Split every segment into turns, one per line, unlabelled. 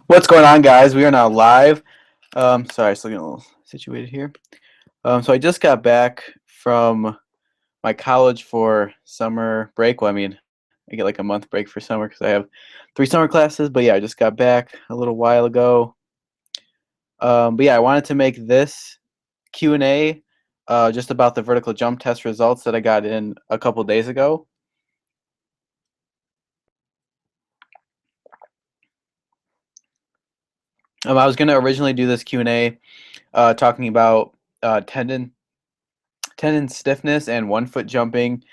What's going on, guys? We are now live. Sorry, still getting a little situated here. So I just got back from my college for summer break. Well, I mean, I get like a month break for summer because I have 3 summer classes. But yeah, I just got back a little while ago. But yeah, I wanted to make this Q&A just about the vertical jump test results that I got in a couple days ago. I was going to originally do this Q&A talking about tendon stiffness and 1-foot jumping,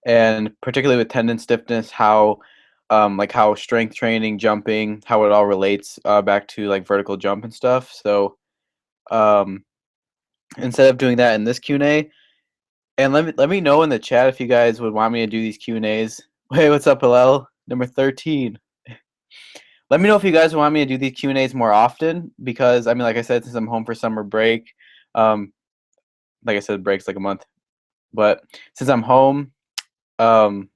and particularly with tendon stiffness, how like how strength training, jumping, how it all relates back to like vertical jump and stuff. So um, instead of doing that in this Q&A, and let me know in the chat if you guys would want me to do these Q&As. Hey, what's up, Hillel? Number 13. Let me know if you guys want me to do these Q&As more often, because I mean, like I said, since I'm home for summer break, um, like I said, break's like a month, but since I'm home, um,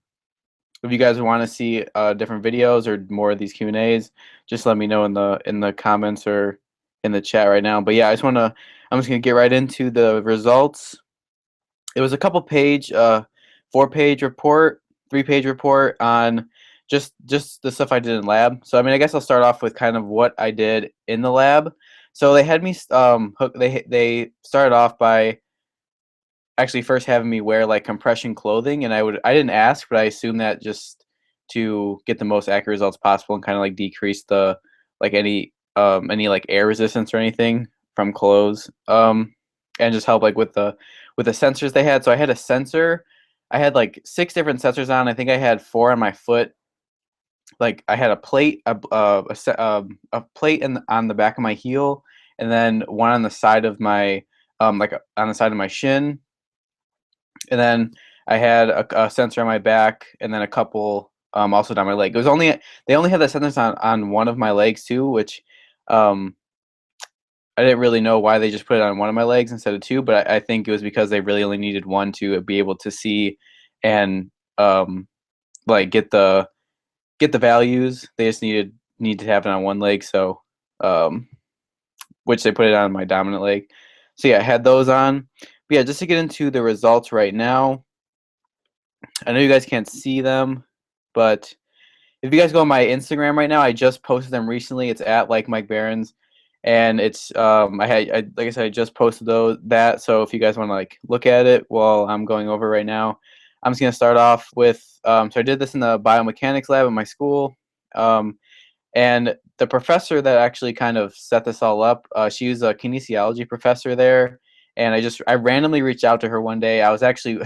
if you guys want to see different videos or more of these Q&As, just let me know in the comments or in the chat right now. But yeah, I'm just gonna get right into the results. It was a couple page, 4-page report, 3-page report on just the stuff I did in lab. So I mean, I guess I'll start off with kind of what I did in the lab. So they had me they started off by actually first having me wear like compression clothing, and I didn't ask, but I assumed that just to get the most accurate results possible and kind of like decrease the like any like air resistance or anything from clothes, and just help like with the sensors they had. So I had a sensor. I had like 6 different sensors on. I think I had 4 on my foot. Like I had a plate, a plate on the back of my heel, and then one on the side of my on the side of my shin, and then I had a sensor on my back, and then a couple also down my leg. It was only They only had the sensors on one of my legs too, which um, I didn't really know why they just put it on one of my legs instead of 2, but I think it was because they really only needed one to be able to see and like get the values. They just need to have it on one leg, so um, which they put it on my dominant leg. So yeah, I had those on. But yeah, just to get into the results right now. I know you guys can't see them, but if you guys go on my Instagram right now, I just posted them recently. It's at LikeMikeBarrins, and it's like I said, I just posted that. So if you guys want to like look at it while I'm going over right now, I'm just gonna start off with so I did this in the biomechanics lab at my school, and the professor that actually kind of set this all up, she was a kinesiology professor there, and I randomly reached out to her one day. I was actually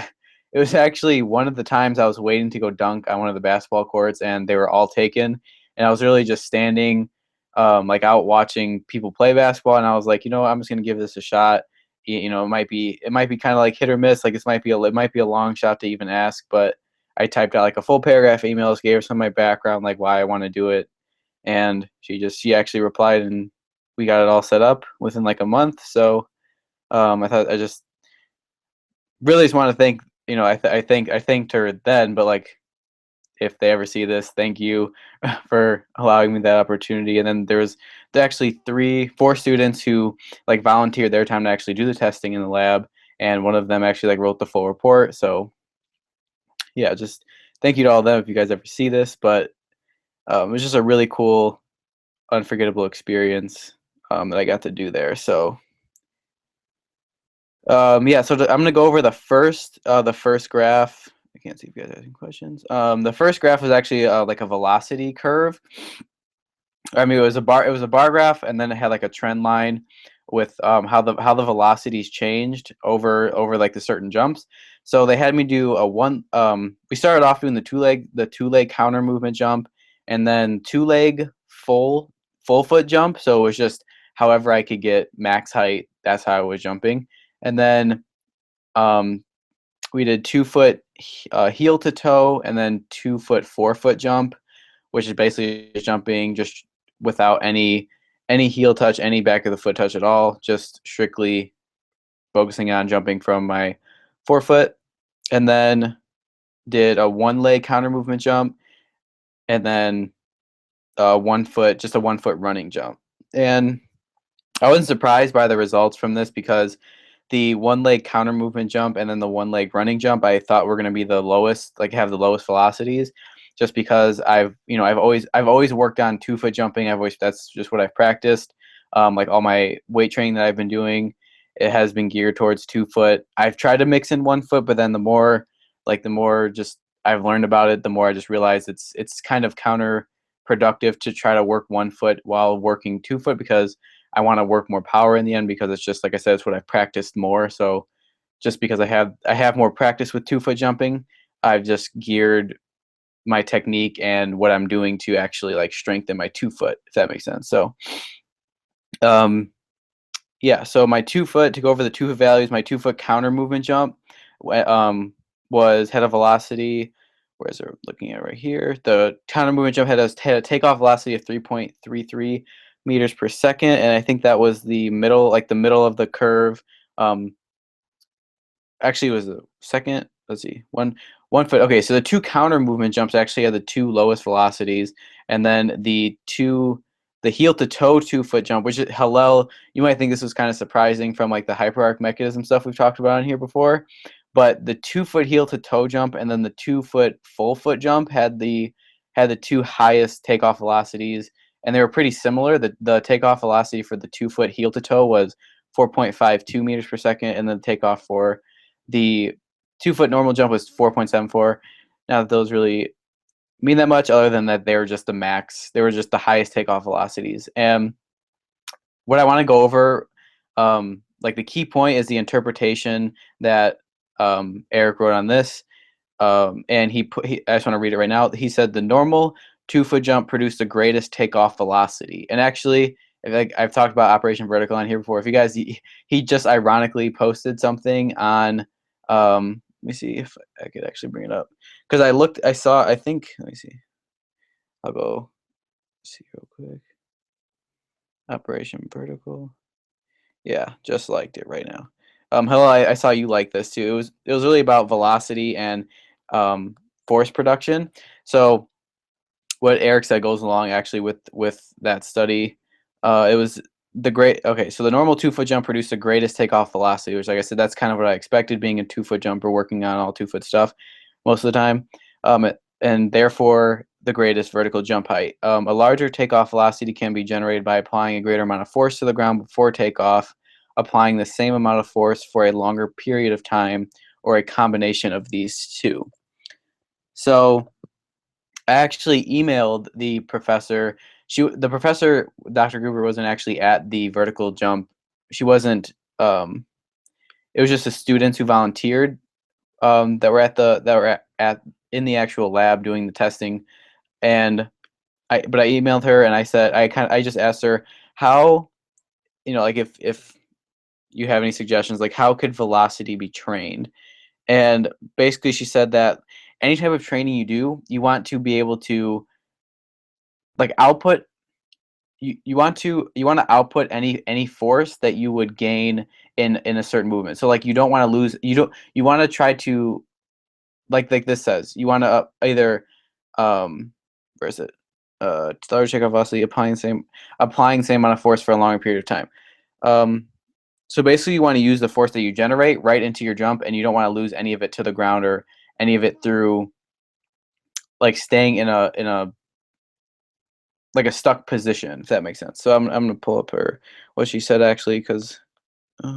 it was actually one of the times I was waiting to go dunk on one of the basketball courts, and they were all taken. And I was really just standing, like out watching people play basketball, and I was like, I'm just gonna give this a shot. It might be kind of like hit or miss. Like it might be a long shot to even ask, but I typed out like a full paragraph emails, gave her some of my background, like why I want to do it, and she actually replied, and we got it all set up within like a month. So I just really just want to thank, I thanked her then, but like if they ever see this, thank you for allowing me that opportunity. And then there actually 4 students who like volunteered their time to actually do the testing in the lab, and one of them actually like wrote the full report. So yeah, just thank you to all of them if you guys ever see this. But it was just a really cool, unforgettable experience that I got to do there. So yeah, so I'm gonna go over the first graph. I can't see if you guys are asking questions. The first graph was actually like a velocity curve. I mean, it was a bar graph, and then it had like a trend line with how the velocities changed over like the certain jumps. So they had me do a one. We started off doing the two leg counter movement jump, and then 2-leg full foot jump. So it was just however I could get max height. That's how I was jumping, and then um, we did 2-foot heel to toe, and then 2-foot 4-foot jump, which is basically just jumping just without any heel touch, any back of the foot touch at all, just strictly focusing on jumping from my 4-foot, and then did a 1-leg counter movement jump, and then just a 1 foot running jump. And I wasn't surprised by the results from this because the one leg counter movement jump and then the one leg running jump I thought were going to be the lowest, like have the lowest velocities, just because I've always worked on 2 foot jumping. That's just what I've practiced. Like all my weight training that I've been doing, it has been geared towards 2 foot. I've tried to mix in 1 foot, but then the more just I've learned about it, the more I just realized it's kind of counterproductive to try to work 1 foot while working 2 foot, because I want to work more power in the end, because it's just like I said, it's what I've practiced more. So just because I have more practice with 2 foot jumping, I've just geared my technique and what I'm doing to actually like strengthen my 2 foot, if that makes sense. So um yeah, so my 2 foot, to go over the 2 foot values, my 2 foot counter movement jump was had a velocity. Where is it? Looking at it right here. The counter movement jump had a takeoff velocity of 3.33 meters per second, and I think that was the middle of the curve. Um, Actually, it was the second. Let's see, 1 foot. Okay, so the two counter movement jumps actually had the two lowest velocities, and then the heel to toe 2 foot jump, which is Hillel. You might think this was kind of surprising from like the hyperarch mechanism stuff we've talked about on here before, but the 2 foot heel to toe jump and then the 2 foot full foot jump had the two highest takeoff velocities, and they were pretty similar. The takeoff velocity for the 2 foot heel to toe was 4.52 meters per second, and then the takeoff for the 2 foot normal jump was 4.74. Not that those really mean that much, other than that they were just the max. They were just the highest takeoff velocities. And what I want to go over, like the key point, is the interpretation that Eric wrote on this. And I just want to read it right now. He said the normal 2 foot jump produced the greatest takeoff velocity. And actually, like I've talked about Operation Vertical on here before. If you guys, he just ironically posted something on. Let me see if I could actually bring it up, because I think. Let me see. I'll go see real quick. Operation Vertical. Yeah, just liked it right now. Hello, I saw you like this too. It was really about velocity and force production. So what Eric said goes along actually with that study. It was the great. Okay, so the normal 2 foot jump produced the greatest takeoff velocity, which, like I said, that's kind of what I expected, being a 2 foot jumper working on all 2 foot stuff most of the time, and therefore the greatest vertical jump height. A larger takeoff velocity can be generated by applying a greater amount of force to the ground before takeoff, applying the same amount of force for a longer period of time, or a combination of these two. So I actually emailed the professor. The professor, Dr. Gruber, wasn't actually at the vertical jump. She wasn't. It was just the students who volunteered, that were at in the actual lab doing the testing. And I emailed her and I said I just asked her how, like if you have any suggestions, like how could velocity be trained. And basically she said that any type of training you do, you want to be able to like output you want to output any force that you would gain in a certain movement. So like you don't want to lose, you want to try to, like this says, you want to either where is it, start check off velocity, applying same amount of force for a longer period of time. So basically you want to use the force that you generate right into your jump, and you don't want to lose any of it to the ground or any of it through like staying in a like a stuck position, if that makes sense. So I'm gonna pull up what she said actually, because wait.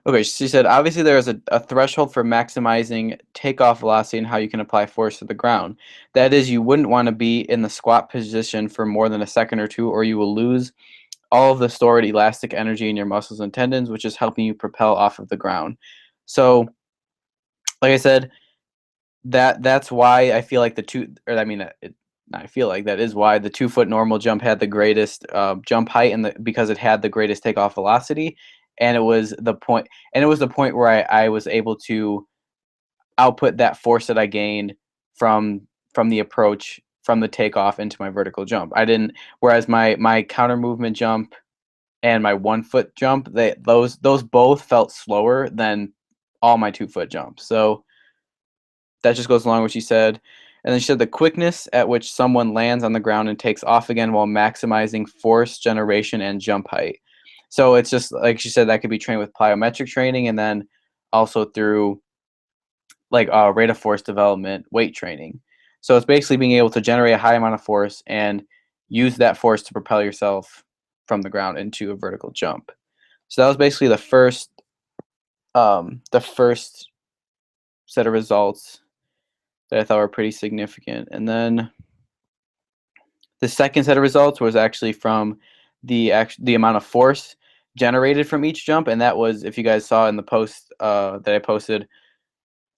Okay, she said, obviously there is a threshold for maximizing takeoff velocity and how you can apply force to the ground. That is, you wouldn't want to be in the squat position for more than a second or two, or you will lose all of the stored elastic energy in your muscles and tendons, which is helping you propel off of the ground. So, like I said, that's why I feel like I feel like that is why the 2 foot normal jump had the greatest jump height, and because it had the greatest takeoff velocity, and it was the point where I was able to output that force that I gained from the approach from the takeoff into my vertical jump. I didn't. Whereas my counter movement jump and my 1-foot jump, those both felt slower than all my 2-foot jumps. So that just goes along with what she said. And then she said the quickness at which someone lands on the ground and takes off again while maximizing force generation and jump height. So it's just like she said, that could be trained with plyometric training, and then also through like rate of force development weight training. So it's basically being able to generate a high amount of force and use that force to propel yourself from the ground into a vertical jump. So that was basically the first set of results that I thought were pretty significant. And then the second set of results was actually from the amount of force generated from each jump, and that was, if you guys saw in the post that I posted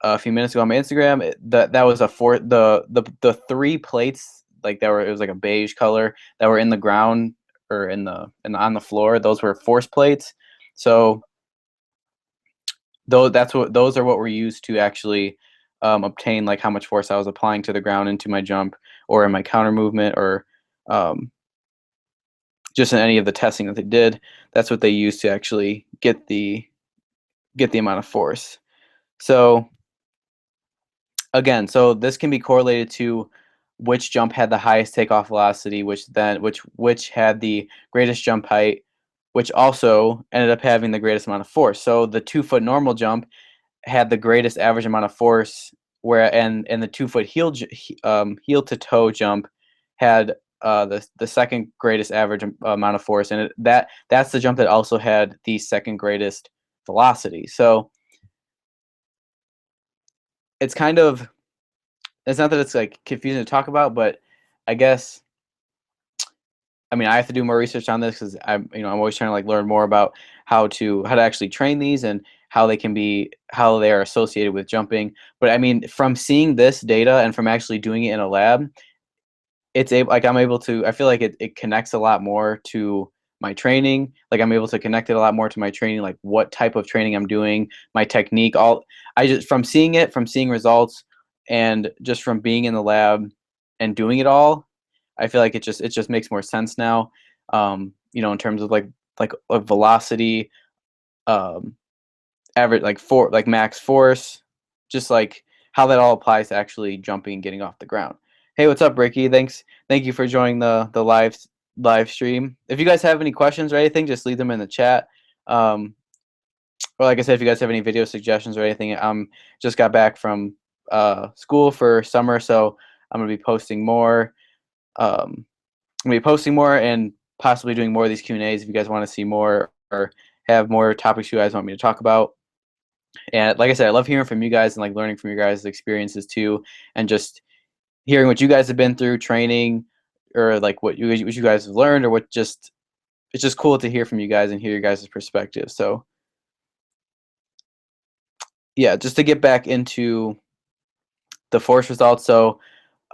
a few minutes ago on my Instagram, that was the 3 plates, like it was like a beige color that were in the ground or on the floor. Those were force plates. So those are what were used to actually obtain like how much force I was applying to the ground into my jump or in my counter movement or just in any of the testing that they did. That's what they used to actually get the amount of force. So again, so this can be correlated to which jump had the highest takeoff velocity, which had the greatest jump height, which also ended up having the greatest amount of force. So the 2-foot normal jump had the greatest average amount of force, and the 2-foot heel to toe jump had the second greatest average amount of force, and that's the jump that also had the second greatest velocity. So it's kind of, it's not that it's like confusing to talk about, but I guess, I mean, I have to do more research on this because I'm always trying to like learn more about how to actually train these and how they are associated with jumping. But I mean, from seeing this data and from actually doing it in a lab, I'm able to, I feel like it connects a lot more to my training. Like I'm able to connect it a lot more to my training, like what type of training I'm doing, my technique, from seeing results and just from being in the lab and doing it all, I feel like it just makes more sense now. In terms of like velocity, um, average like max force, just like how that all applies to actually jumping and getting off the ground. Hey, what's up, Ricky? Thank you for joining the live stream. If you guys have any questions or anything, just leave them in the chat. Or like I said, if you guys have any video suggestions or anything, just got back from school for summer, so I'm gonna be posting more. And possibly doing more of these Q&As if you guys want to see more or have more topics you guys want me to talk about. And like I said, I love hearing from you guys and like learning from your guys' experiences too, and just hearing what you guys have been through training, or like what you guys have learned, or it's just cool to hear from you guys and hear your guys' perspective. So yeah, just to get back into the force results. So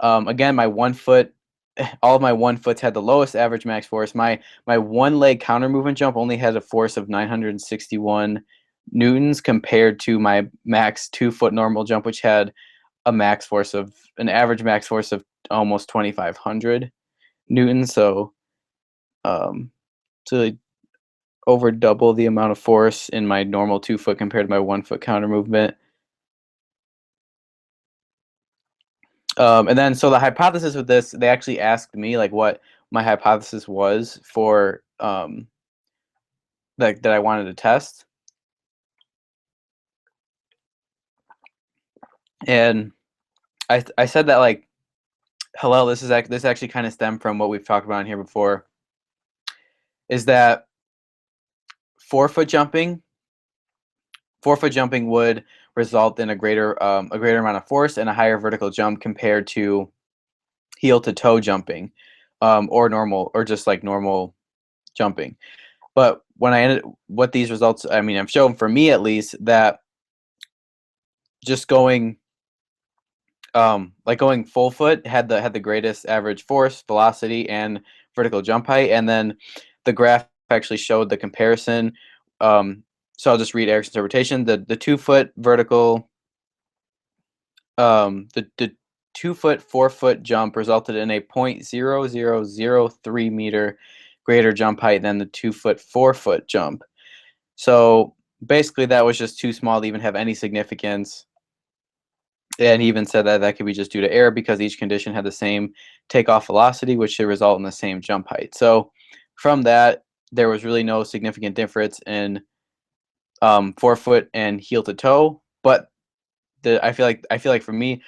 again, my 1-foot, all of my 1-foots had the lowest average max force. My one leg counter movement jump only had a force of 961 newtons compared to my max 2-foot normal jump, which had an average max force of almost 2,500 newtons. So to over double the amount of force in my normal 2-foot compared to my 1-foot counter movement. And then, so the hypothesis with this, they actually asked me like what my hypothesis was for that I wanted to test. And I said that like, hello, this actually kind of stemmed from what we've talked about in here before, is that 4-foot jumping would result in a greater amount of force and a higher vertical jump compared to heel to toe jumping, or just like normal jumping. But what these results, I mean, I've shown for me at least that just going going full foot had the greatest average force, velocity, and vertical jump height. And then the graph actually showed the comparison. So I'll just read Eric's interpretation. The 2-foot vertical, the 2-foot, 4-foot jump resulted in a 0.0003 meter greater jump height than the 2-foot, 4-foot jump. So basically, that was just too small to even have any significance. And he even said that that could be just due to error because each condition had the same takeoff velocity, which should result in the same jump height. So from that, there was really no significant difference in forefoot and heel to toe. But I feel like for me,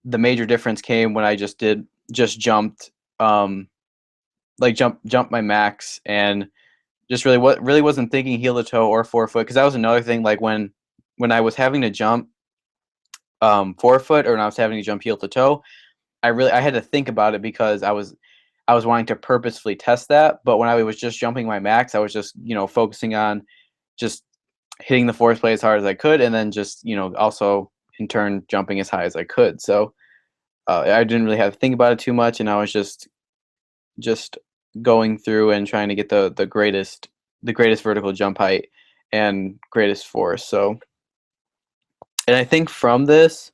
the major difference came when I just jumped jumped my max and just really wasn't thinking heel to toe or forefoot, because that was another thing. Like when I was having to jump forefoot, or when I was having to jump heel to toe, I had to think about it because I was wanting to purposefully test that. But when I was just jumping my max, I was just focusing on just hitting the force plate as hard as I could, and then just also in turn jumping as high as I could. So I didn't really have to think about it too much, and I was just going through and trying to get the greatest vertical jump height and greatest force. So, and I think from this,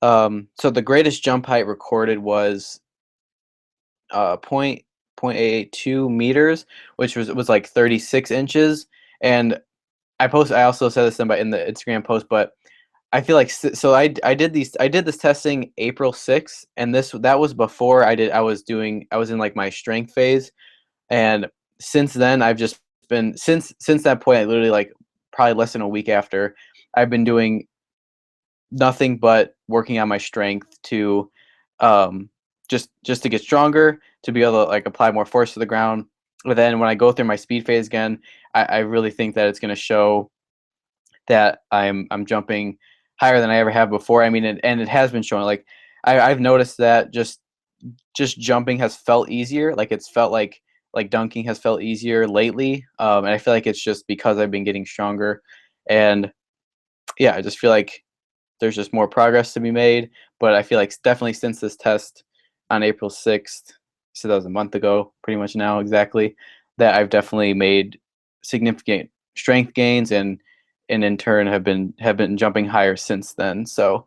so the greatest jump height recorded was point 0.882 meters, which was like 36 inches. And I also said this in the Instagram post, but I feel like so I did this testing April 6th, and that was before I was in like my strength phase. And since then, I've just been since that point, I literally, like, probably less than a week after, I've been doing nothing but working on my strength to just to get stronger, to be able to, like, apply more force to the ground. But then when I go through my speed phase again, I really think that it's going to show that I'm jumping higher than I ever have before. I mean, and it has been showing. Like, I've noticed that just jumping has felt easier. Like, it's felt like dunking has felt easier lately. And I feel like it's just because I've been getting stronger. And yeah, I just feel like there's just more progress to be made. But I feel like definitely since this test on April 6th, so that was a month ago, pretty much now exactly, that I've definitely made significant strength gains, and in turn have been jumping higher since then. So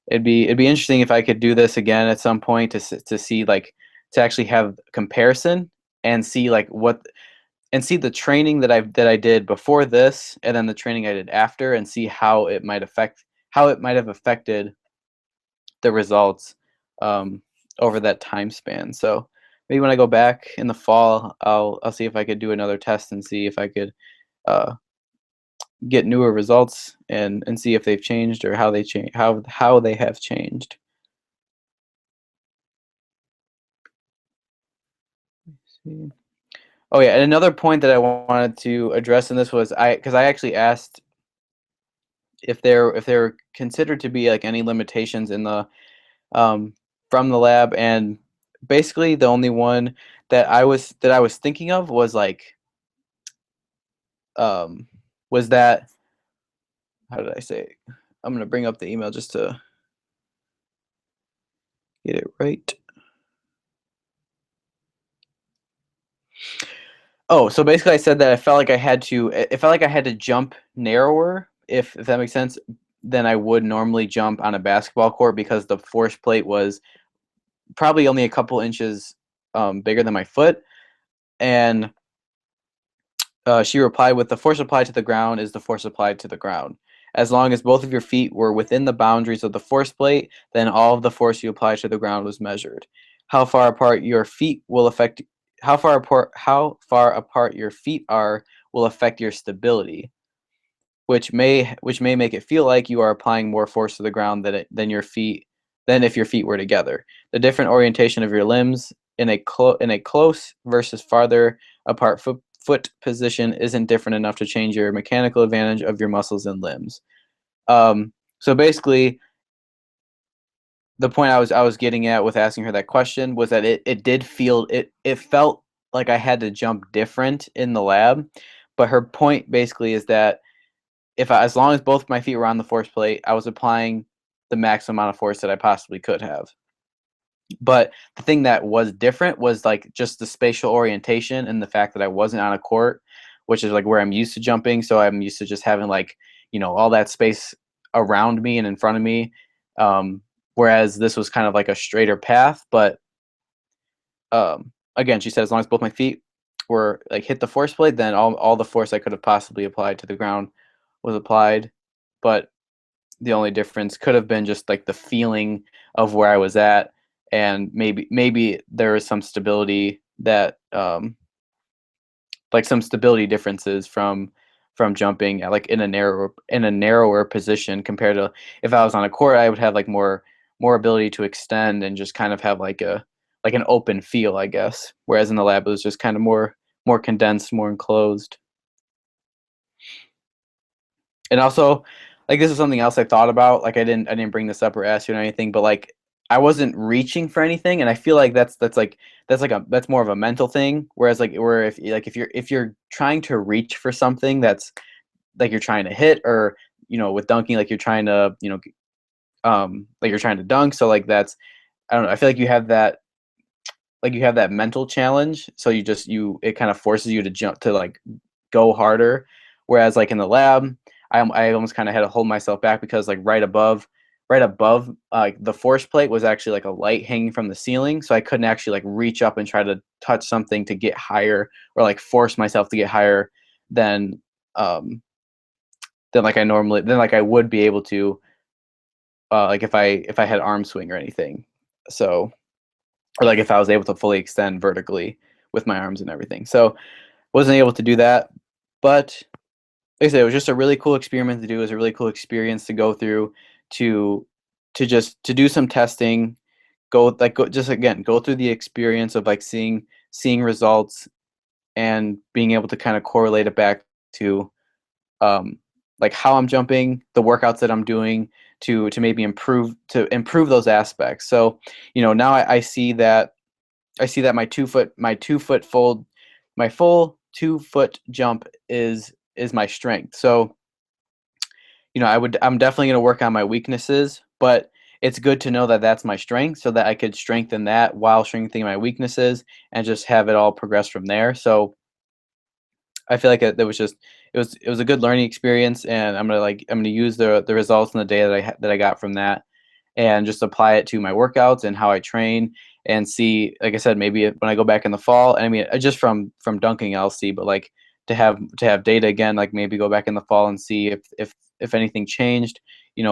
it'd be interesting if I could do this again at some point to see, like, to actually have comparison and see, like, and see the training that I did before this, and then the training I did after, and see how it might have affected the results over that time span. So maybe when I go back in the fall, I'll see if I could do another test and see if I could uh, get newer results, and see if they've changed, or how they change how they have changed. See. Oh yeah, and another point that I wanted to address in this was, because I actually asked if there were considered to be, like, any limitations in the um, from the lab. And basically the only one that I was thinking of was, like, um, was that, how did I say it? I'm gonna bring up the email just to get it right. Oh, so basically I said that I felt like it felt like I had to jump narrower, if that makes sense, than I would normally jump on a basketball court, because the force plate was probably only a couple inches bigger than my foot. And she replied with, "The force applied to the ground is the force applied to the ground. As long as both of your feet were within the boundaries of the force plate, then all of the force you apply to the ground was measured. How far apart your feet will affect how far apart your feet are will affect your stability, which may make it feel like you are applying more force to the ground than if your feet were together. The different orientation of your limbs in a close versus farther apart foot position isn't different enough to change your mechanical advantage of your muscles and limbs." So basically, the point I was getting at with asking her that question was that it felt like I had to jump different in the lab. But her point basically is that, as long as both my feet were on the force plate, I was applying the maximum amount of force that I possibly could have. But the thing that was different was, like, just the spatial orientation, and the fact that I wasn't on a court, which is, like, where I'm used to jumping. So I'm used to just having, like, all that space around me and in front of me. Um, whereas this was kind of like a straighter path. But again, she said as long as both my feet were like hit the force plate, then all the force I could have possibly applied to the ground was applied. But the only difference could have been just like the feeling of where I was at, and maybe there was some stability that like some stability differences from jumping at like in a narrower position compared to if I was on a court, I would have like more ability to extend and just kind of have like a like an open feel, I guess. Whereas in the lab, it was just kind of more condensed, more enclosed. And also, like this is something else I thought about. Like I didn't bring this up or ask you or anything, but like I wasn't reaching for anything, and I feel like that's more of a mental thing. Whereas like where if you're trying to reach for something that's like you're trying to hit, or with dunking, like you're trying to like you're trying to dunk. So like that's I don't know. I feel like you have that mental challenge. So it kind of forces you to jump to like go harder. Whereas like in the lab, I almost kind of had to hold myself back because like right above the force plate was actually like a light hanging from the ceiling, so I couldn't actually like reach up and try to touch something to get higher, or like force myself to get higher than um than like I would be able to like if I had arm swing or anything. So or like if I was able to fully extend vertically with my arms and everything. So wasn't able to do that, but like I said, it was just a really cool experiment to do. It was a really cool experience to go through to to do some testing, just again go through the experience of like seeing results and being able to kind of correlate it back to um, like how I'm jumping, the workouts that I'm doing to maybe improve those aspects. So now I see that my 2 foot fold my full 2 foot jump is my strength. So I'm definitely going to work on my weaknesses, but it's good to know that that's my strength so that I could strengthen that while strengthening my weaknesses and just have it all progress from there. So I feel like it was a good learning experience, and I'm gonna use the results in the day that I got from that, and just apply it to my workouts and how I train, and see, like I said, maybe when I go back in the fall. And I mean, just from dunking, I'll see, but like to have data again, like maybe go back in the fall and see if anything changed,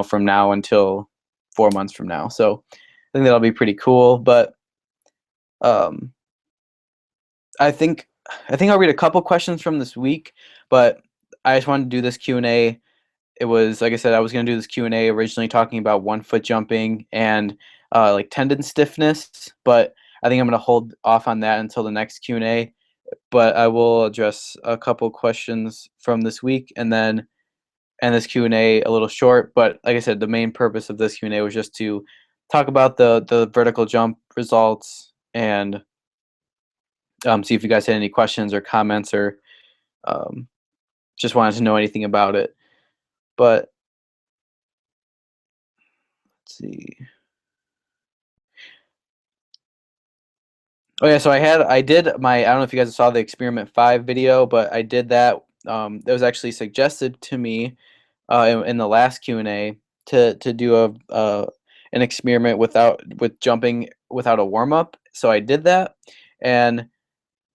from now until 4 months from now. So I think that'll be pretty cool. But um, I think I'll read a couple questions from this week, but I just wanted to do this Q&A. It was like I said, I was going to do this Q&A originally talking about 1 foot jumping and like tendon stiffness, but I think I'm going to hold off on that until the next Q&A. But I will address a couple questions from this week, and then end this Q&A a little short. But like I said, the main purpose of this Q&A was just to talk about the vertical jump results, and see if you guys had any questions or comments, or um, just wanted to know anything about it. But let's see. Oh yeah, so I did my, I don't know if you guys saw the experiment 5 video, but I did that. That was actually suggested to me in the last Q&A to do an experiment with jumping without a warm up. So I did that, and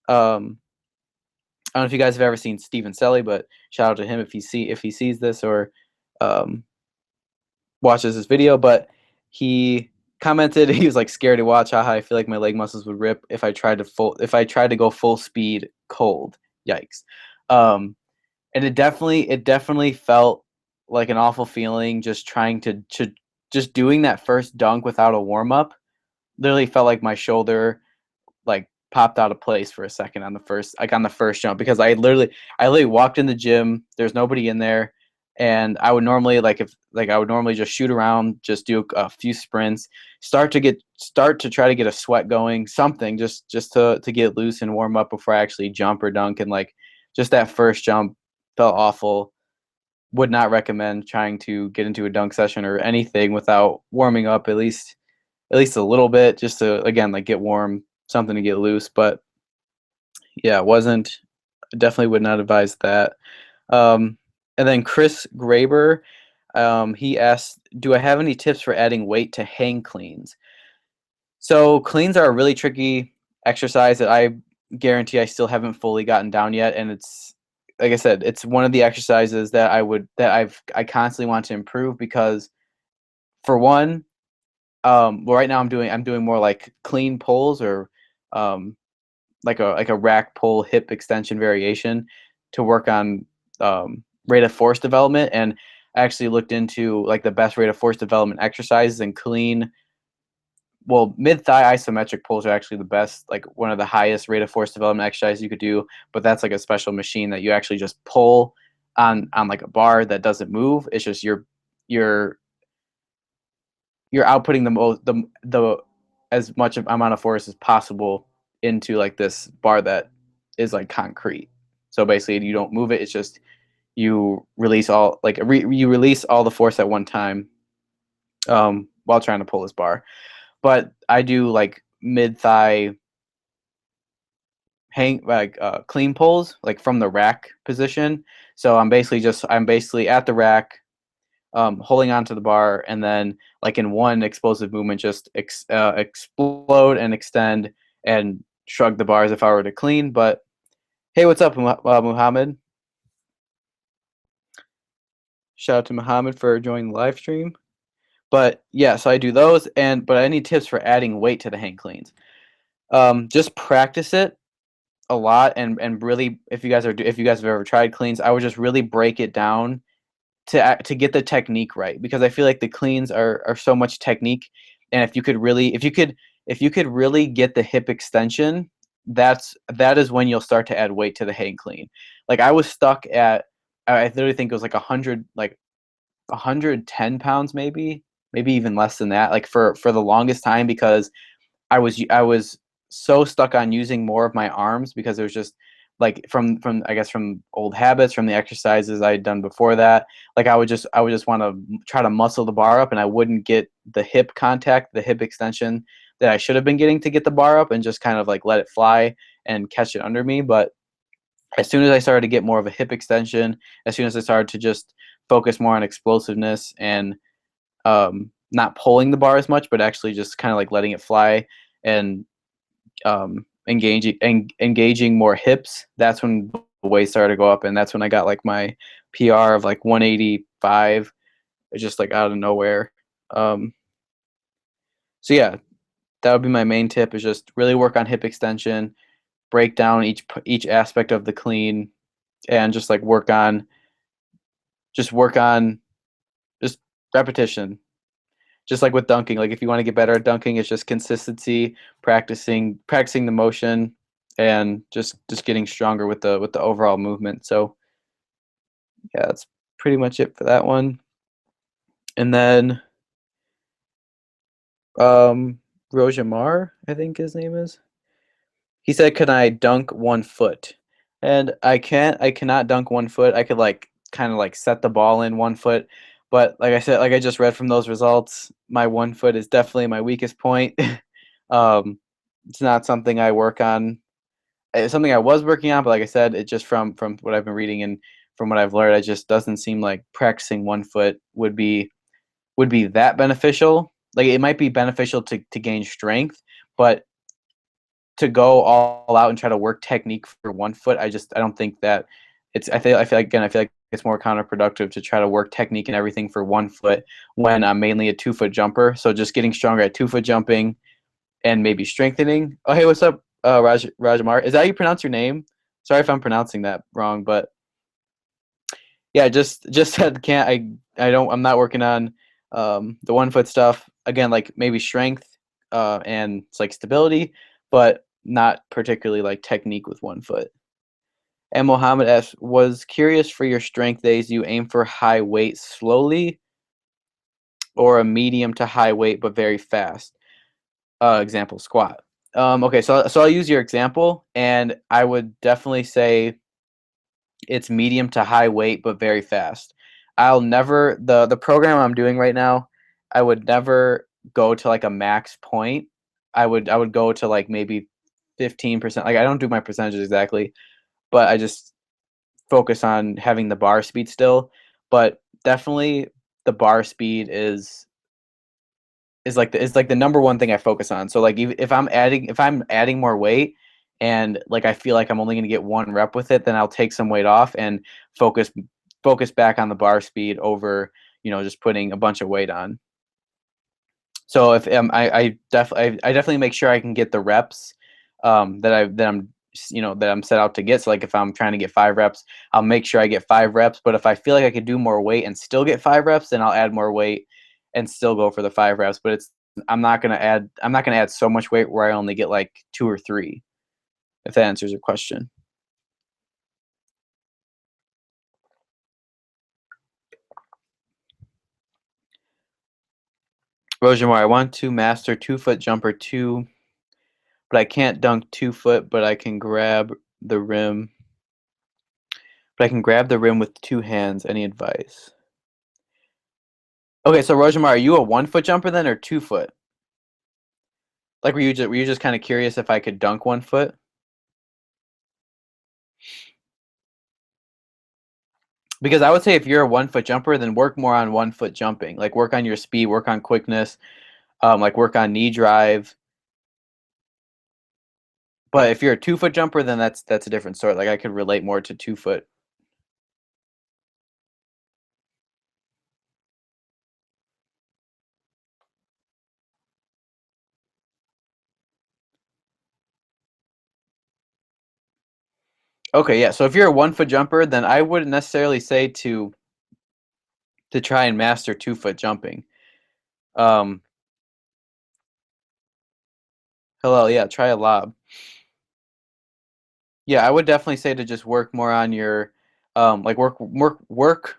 um, I don't know if you guys have ever seen Steven Selly, but shout out to him if he sees this, or um, watches this video. But he commented he was like scared to watch. Haha, I feel like my leg muscles would rip if I tried to go full speed cold. Yikes. And it definitely felt like an awful feeling, just trying to just doing that first dunk without a warm up. Literally felt like my shoulder like popped out of place for a second on the first jump, because I literally walked in the gym. There's nobody in there, and I would normally I would normally just shoot around, just do a few sprints, start to try to get a sweat going, something just to get loose and warm up before I actually jump or dunk. And like just that first jump felt awful. Would not recommend trying to get into a dunk session or anything without warming up at least a little bit, just to again like get warm, something to get loose. But yeah, it wasn't definitely would not advise that. And then Chris Graber, He asked, "Do I have any tips for adding weight to hang cleans?" So cleans are a really tricky exercise that I guarantee I still haven't fully gotten down yet, and it's like I said, it's one of the exercises that I constantly want to improve because for one, well, right now I'm doing more like clean pulls or um, like a rack pull hip extension variation to work on rate of force development, and I actually looked into like the best rate of force development exercises and clean. Well, mid thigh isometric pulls are actually the best, like one of the highest rate of force development exercises you could do. But that's like a special machine that you actually just pull on like a bar that doesn't move. It's just you're you're outputting the most the as much amount of force as possible into like this bar that is like concrete. So basically, you don't move it. It's just you release all like you release all the force at one time while trying to pull this bar. But I do like mid thigh hang like clean pulls like from the rack position. So I'm basically at the rack, holding onto the bar, and then like in one explosive movement, just explode and extend and shrug the bar as if I were to clean. But hey, what's up, Muhammad? Shout out to Muhammad for joining the live stream. But yeah, so I do those, and but I need tips for adding weight to the hang cleans. Just practice it a lot, and really, if you guys have ever tried cleans, I would just really break it down to get the technique right, because I feel like the cleans are so much technique, and if you could really get the hip extension, that is when you'll start to add weight to the hang clean. Like I was stuck at I literally think it was like 110 pounds, maybe even less than that, like for the longest time, because I was so stuck on using more of my arms because it was just like from I guess from old habits from the exercises I had done before that. Like I would just want to try to muscle the bar up, and I wouldn't get the hip contact, the hip extension that I should have been getting to get the bar up, and just kind of like let it fly and catch it under me. But as soon as I started to get more of a hip extension, as soon as I started to just focus more on explosiveness and not pulling the bar as much, but actually just kind of like letting it fly and engaging more hips, that's when the weight started to go up, and that's when I got like my PR of like 185, just like out of nowhere. Um, so yeah, that would be my main tip: is just really work on hip extension, break down each aspect of the clean, and just like work on just repetition. Just like with dunking, like if you want to get better at dunking, it's just consistency, practicing the motion, and just getting stronger with the overall movement. So yeah, that's pretty much it for that one. And then um Rojamar, I think his name is. He said, "Can I dunk 1 foot?" And I cannot dunk 1 foot. I could like kind of like set the ball in 1 foot, but like I said, like I just read from those results, my 1 foot is definitely my weakest point. um, it's not something I work on. It's something I was working on, but like I said, it just from what I've been reading and from what I've learned, it just doesn't seem like practicing 1 foot would be that beneficial. Like it might be beneficial to gain strength, but to go all out and try to work technique for 1 foot, I don't think that I feel like it's more counterproductive to try to work technique and everything for 1 foot when I'm mainly a 2 foot jumper. So just getting stronger at 2 foot jumping and maybe strengthening. Oh hey, what's up, Rajamar? Is that how you pronounce your name? Sorry if I'm pronouncing that wrong, but yeah, just said can't I'm not working on the 1 foot stuff. Again, like maybe strength and it's like stability, but not particularly like technique with 1 foot. And Mohammed S was curious, for your strength days, you aim for high weight slowly or a medium to high weight but very fast. Example, squat. Okay, so I'll use your example, and I would definitely say it's medium to high weight but very fast. I'll never the program I'm doing right now, I would never go to like a max point. I would go to like maybe 15%. Like I don't do my percentages exactly, but I just focus on having the bar speed still. But definitely the bar speed is like the number one thing I focus on. So like if I'm adding more weight and like I feel like I'm only going to get one rep with it, then I'll take some weight off and focus focus back on the bar speed over, just putting a bunch of weight on. So if I definitely make sure I can get the reps that I'm set out to get. So like if I'm trying to get 5 reps, I'll make sure I get 5 reps. But if I feel like I could do more weight and still get 5 reps, then I'll add more weight and still go for the 5 reps. But I'm not gonna add so much weight where I only get like 2 or 3. If that answers your question. Rogemar, I want to master 2-foot jumper too, but I can't dunk 2 foot, but I can grab the rim. But I can grab the rim with 2 hands. Any advice? Okay, so Rogemar, are you a 1-foot jumper then or 2 foot? Like were you just kind of curious if I could dunk 1 foot? Because I would say if you're a 1-foot jumper, then work more on 1-foot jumping. Like work on your speed, work on quickness, like work on knee drive. But if you're a 2-foot jumper, then that's a different story. Like I could relate more to 2 foot. Okay, yeah. So if you're a 1-foot jumper, then I wouldn't necessarily say to try and master 2-foot jumping. Um, Hello, yeah, try a lob. Yeah, I would definitely say to just work more on your, like work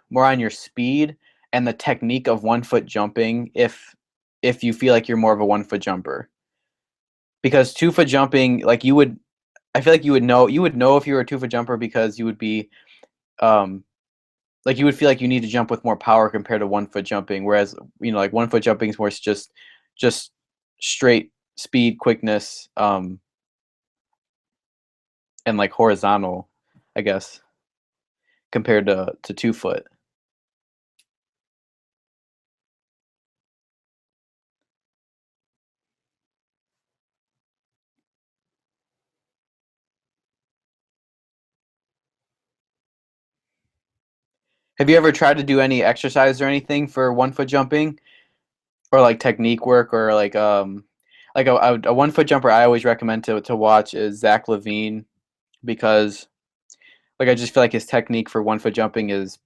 more on your speed and the technique of 1-foot jumping if you feel like you're more of a 1-foot jumper. Because 2-foot jumping, like I feel like you would know if you were a 2-foot jumper because you would be, um, like you would feel like you need to jump with more power compared to 1-foot jumping. Whereas like 1-foot jumping is more just straight speed, quickness, and like horizontal, I guess, compared to 2-foot. Have you ever tried to do any exercise or anything for 1-foot jumping, or like technique work, or like a 1-foot jumper I always recommend to watch is Zach Levine, because like I just feel like his technique for 1-foot jumping is,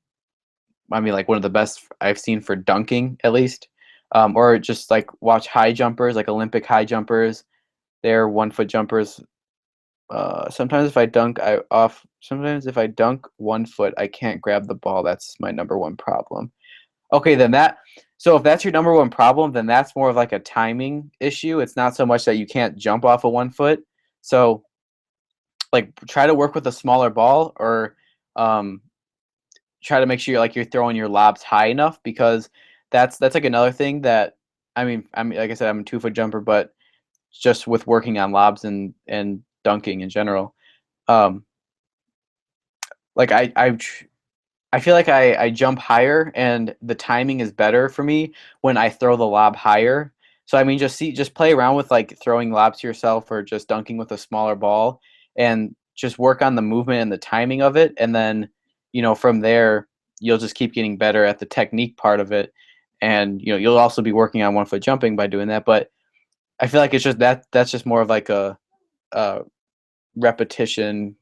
I mean, like one of the best I've seen for dunking at least. Or just like watch high jumpers, like Olympic high jumpers. They're 1-foot jumpers. Sometimes if I dunk 1 foot, I can't grab the ball. That's my number one problem. Okay, so if that's your number one problem, then that's more of like a timing issue. It's not so much that you can't jump off a 1 foot. So like try to work with a smaller ball, or um, try to make sure you're throwing your lobs high enough, because that's like another thing that, I mean, like I said, I'm a 2-foot jumper, but just with working on lobs and dunking in general, um, like I feel like I jump higher and the timing is better for me when I throw the lob higher. So I mean, just play around with like throwing lobs to yourself or just dunking with a smaller ball, and just work on the movement and the timing of it, and then from there you'll just keep getting better at the technique part of it, and you'll also be working on 1-foot jumping by doing that. But I feel like it's just that's just more of like a repetition,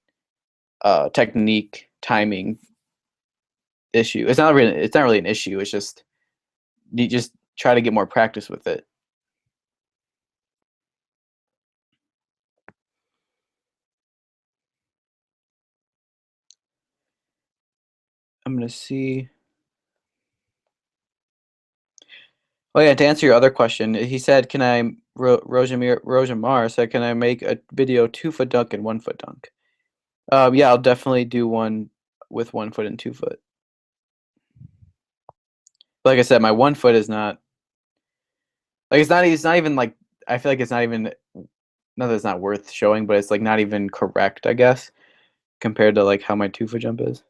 technique, timing issue. It's not really an issue. It's just you just try to get more practice with it. I'm gonna see. Oh yeah, to answer your other question, he said, "Can I Rojamar said, can I make a video 2-foot dunk and 1-foot dunk?" Yeah, I'll definitely do one with 1 foot and 2 foot. Like I said, my 1 foot is not like it's not even like, I feel like it's not even, not that it's not worth showing, but it's like not even correct, I guess, compared to like how my 2-foot jump is.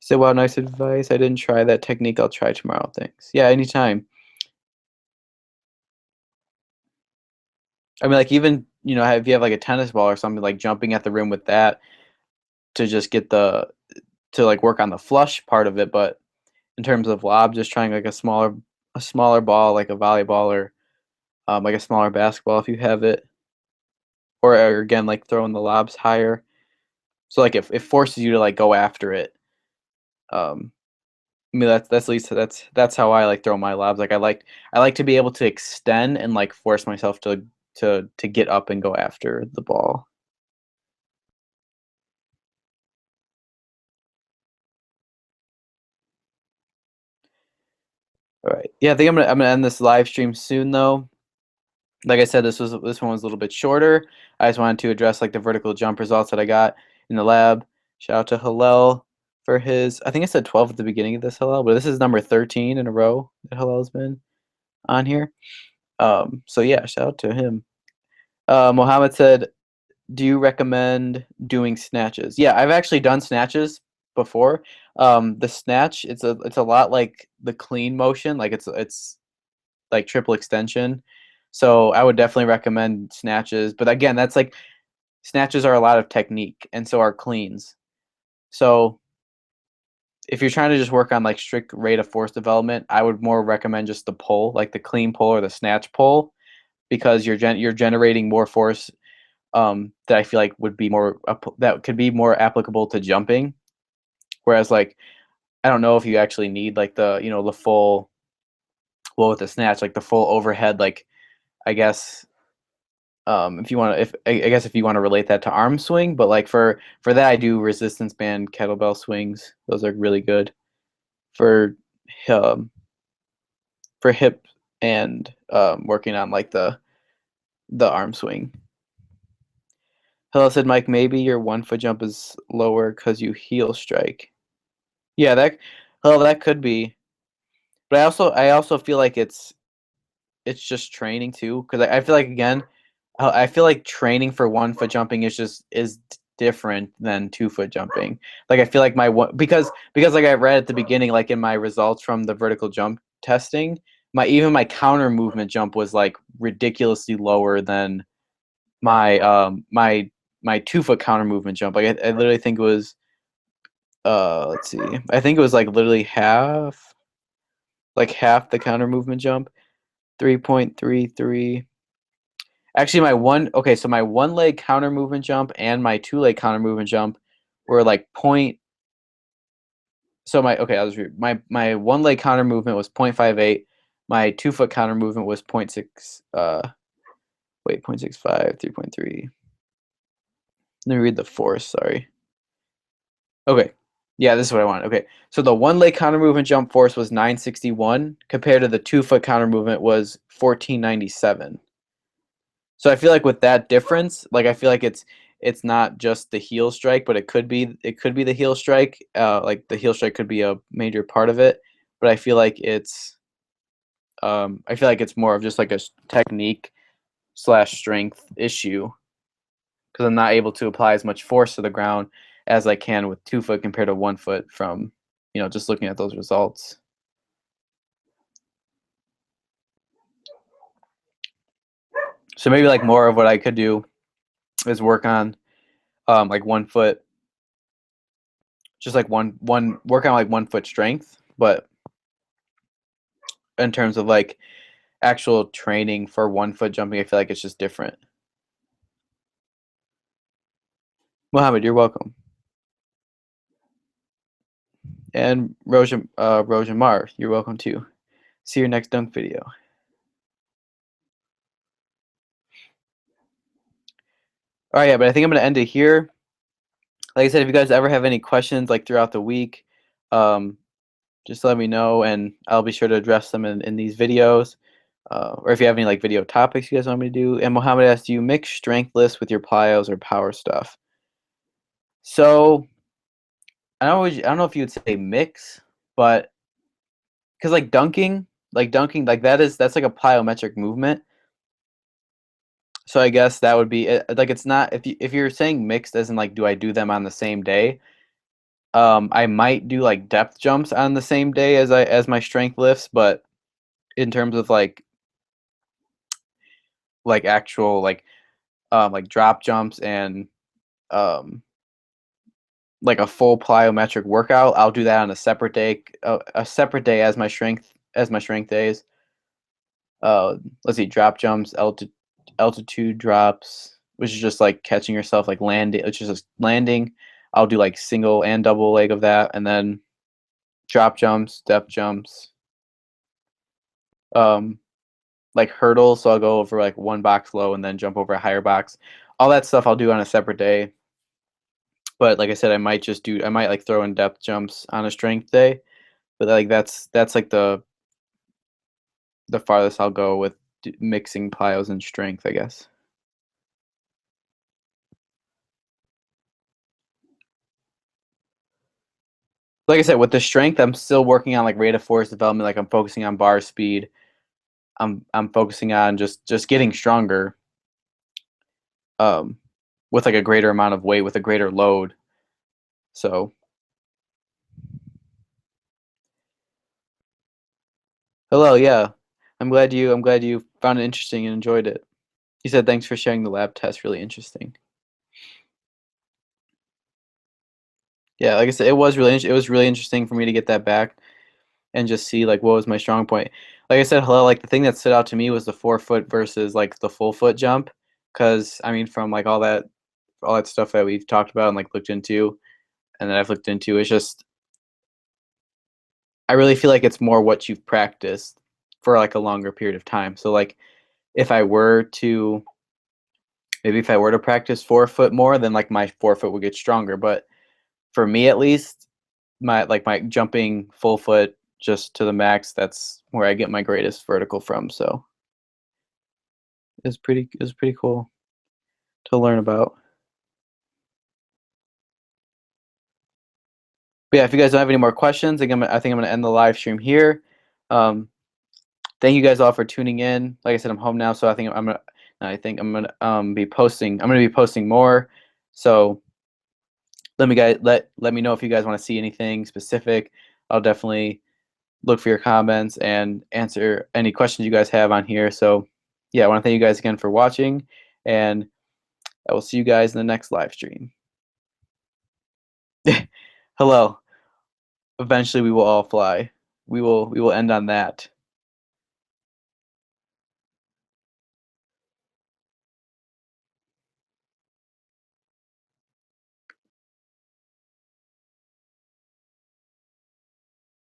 Said, wow, nice advice. I didn't try that technique. I'll try tomorrow. Thanks. Yeah, anytime. I mean, like even, if you have like a tennis ball or something, like jumping at the rim with that to just get to like work on the flush part of it. But in terms of lob, just trying like a smaller ball, like a volleyball or like a smaller basketball if you have it, or again like throwing the lobs higher. So like it forces you to like go after it. Um, I mean that's at least that's how I like throw my lobs. Like I like to be able to extend and like force myself to get up and go after the ball. All right. Yeah, I think I'm gonna end this live stream soon though. Like I said, this one was a little bit shorter. I just wanted to address like the vertical jump results that I got in the lab. Shout out to Hillel for his. I think I said 12 at the beginning of this Hillel, but this is number 13 in a row that Hillel's been on here. So yeah, shout out to him. Mohammed said, "Do you recommend doing snatches?" Yeah, I've actually done snatches before. The snatch, it's a lot like the clean motion, like it's like triple extension. So I would definitely recommend snatches. But again, that's like snatches are a lot of technique, and so are cleans. So if you're trying to just work on like strict rate of force development, I would more recommend just the pull, like the clean pull or the snatch pull, because you're generating more force that I feel like would be that could be more applicable to jumping. Whereas like I don't know if you actually need like the full, well, with the snatch, like the full overhead, like I guess if you want to, if I guess if you want to relate that to arm swing, but like for that I do resistance band kettlebell swings. Those are really good for um for hip and working on like the arm swing. Hello, said Mike. Maybe your 1 foot jump is lower because you heel strike. Yeah, that could be. But I also feel like it's just training too, because I feel like again, I feel like training for 1 foot jumping is different than 2 foot jumping. Like I feel like my one because like I read at the beginning, like in my results from the vertical jump testing, my counter movement jump was like ridiculously lower than my 2 foot counter movement jump. Like I literally think it was let's see, I think it was like literally half the counter movement jump, 3.33. Actually, so my one leg counter movement jump and my 2 leg counter movement jump were like point. So I'll just read. My one leg counter movement was 0.58. My 2 foot counter movement was point 0.6. Wait, 0.65, 3.3. Let me read the force. Sorry. Okay. Yeah, this is what I want. Okay. So the one leg counter movement jump force was 961 compared to the 2 foot counter movement was 1497. So I feel like with that difference, like I feel like it's not just the heel strike, but it could be the heel strike. Like the heel strike could be a major part of it, but I feel like it's more of just like a technique slash strength issue because I'm not able to apply as much force to the ground as I can with 2 foot compared to 1 foot from just looking at those results. So maybe like more of what I could do is work on like 1 foot, just like one work on like 1 foot strength, but in terms of like actual training for 1 foot jumping, I feel like it's just different. Mohammed, you're welcome. And Rojamar, you're welcome too. See your next dunk video. All right, yeah, but I think I'm gonna end it here. Like I said, if you guys ever have any questions like throughout the week, um, just let me know, and I'll be sure to address them in these videos. Or if you have any like video topics you guys want me to do. And Mohammed asked, do you mix strength lifts with your plyos or power stuff? So I don't know if you would say mix, but because like dunking, like that's like a plyometric movement. So I guess that would be it. Like it's not if you're saying mixed as in like do I do them on the same day? I might do like depth jumps on the same day as my strength lifts, but in terms of like actual like drop jumps and um like a full plyometric workout, I'll do that on a separate day as my strength days. Let's see, drop jumps, altitude drops, which is just like catching yourself like landing, which is just landing. I'll do like single and double leg of that, and then drop jumps, depth jumps, um, like hurdles. So I'll go over like one box low and then jump over a higher box. All that stuff I'll do on a separate day. But like I said, I might like throw in depth jumps on a strength day. But like that's like the farthest I'll go with mixing plyos and strength, I guess. Like I said, with the strength, I'm still working on like rate of force development. Like I'm focusing on bar speed. I'm focusing on just getting stronger. Um, with like a greater amount of weight, with a greater load. So hello, yeah. I'm glad you found it interesting and enjoyed it. You said thanks for sharing the lab test. Really interesting. Yeah, like I said, it was really interesting for me to get that back and just see like what was my strong point. Like I said, hello, like the thing that stood out to me was the 4 foot versus like the full foot jump. Cause I mean from like all that stuff that we've talked about and like looked into and that I've looked into, it's just I really feel like it's more what you've practiced for like a longer period of time. So like if I were to maybe if I were to practice 4 foot more, then like my 4 foot would get stronger. But for me at least, my jumping full foot just to the max, that's where I get my greatest vertical from. So it was pretty cool to learn about. But yeah, if you guys don't have any more questions, I think I'm gonna end the live stream here. Um, thank you guys all for tuning in. Like I said, I'm home now, so I think I'm gonna be posting. I'm gonna be posting more. So let me know if you guys want to see anything specific. I'll definitely look for your comments and answer any questions you guys have on here. So yeah, I want to thank you guys again for watching, and I will see you guys in the next live stream. Hello. Eventually we will all fly. We will end on that.